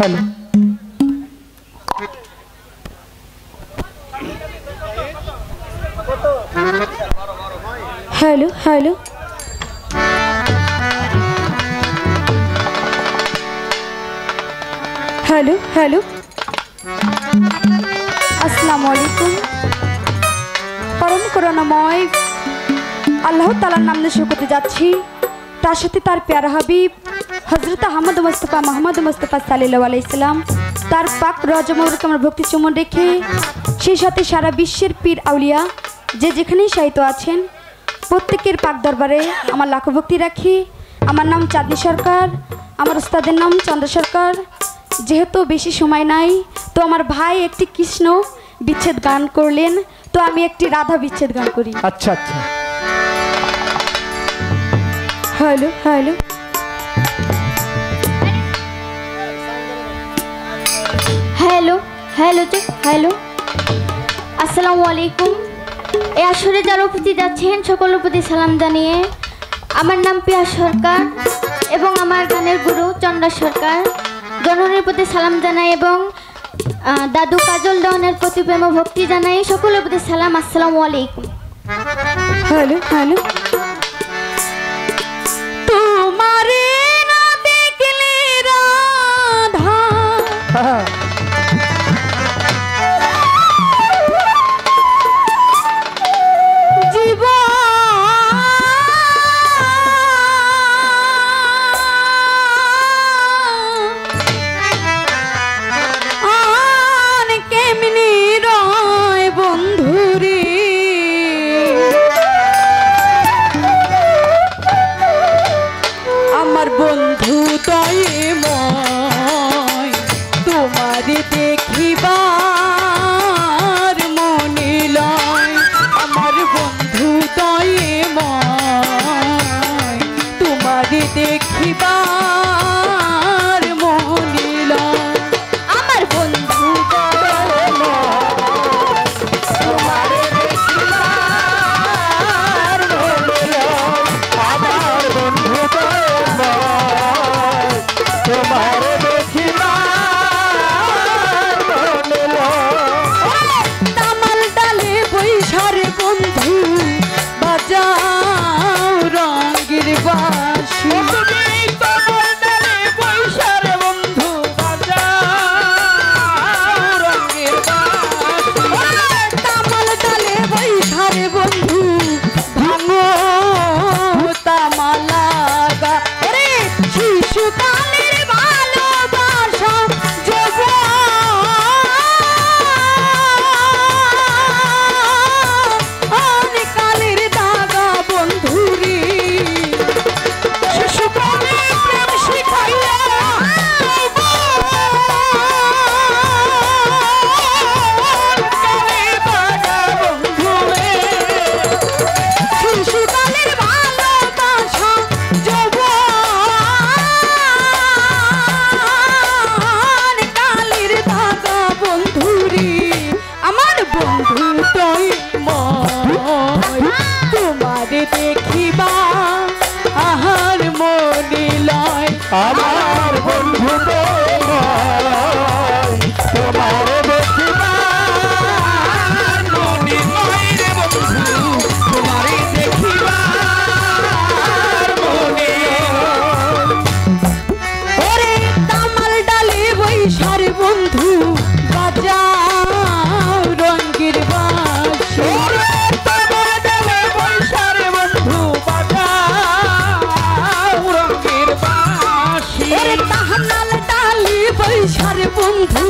Hello hello hello hello hello अस्सलामु आलैकुम परम करुणामय আল্লাহ তাআলার নাম নিয়ে শুরু করতে যাচ্ছি। তার সাথে তার প্যারা হাবিব হযরত আহমদ মুস্তাফা মোহাম্মদ মুস্তাফা সাল্লাল্লাহু আলাইহি সাল্লাম তার পাক রওজা মুবারকে আমরা ভক্তি চুম্বন রেখে সেই সাথে সারা বিশ্বের পীর আউলিয়া যে যেখানেই শায়িত আছেন প্রত্যেকের পাক দরবারে আমার লাখো ভক্তি রাখি। আমার নাম চাঁদনী সরকার, আমার উস্তাদের নাম চন্দ্র সরকার। যেহেতু বেশি সময় নাই তো আমার ভাই একটি কৃষ্ণ বিচ্ছেদ গান করলেন, তো আমি একটি রাধা বিচ্ছেদ গান করি। अच्छा अच्छा हेलो हेलो हेलो हेलो जी हेलो আসসালামু আলাইকুম। এই আসরে যারা উপস্থিত আছেন সকলের প্রতি সালাম জানিয়ে আমার নাম পিয়া সরকার এবং আমার গানের গুরু চন্দ্র সরকার জননীর প্রতি সালাম জানাই এবং দাদু কাজল দেওয়ানের প্রতি প্রেম ভক্তি জানাই। সকলের প্রতি সালাম, আসসালামু আলাইকুম। हेलो हेलो तुम्हारे ना देखले राधा আমার বন্ধু তোমার দেখিবার মনে নয় রে বন্ধু, তোমারই দেখিবার মনে। ওরে তামাল ডালে বৈশার বন্ধু বাজাও রঙের বাঁশি। তামাল ডালে বৈশার বন্ধু বাজাও রঙের বাঁশি। তাহানাল ডালে বৈশার বন্ধু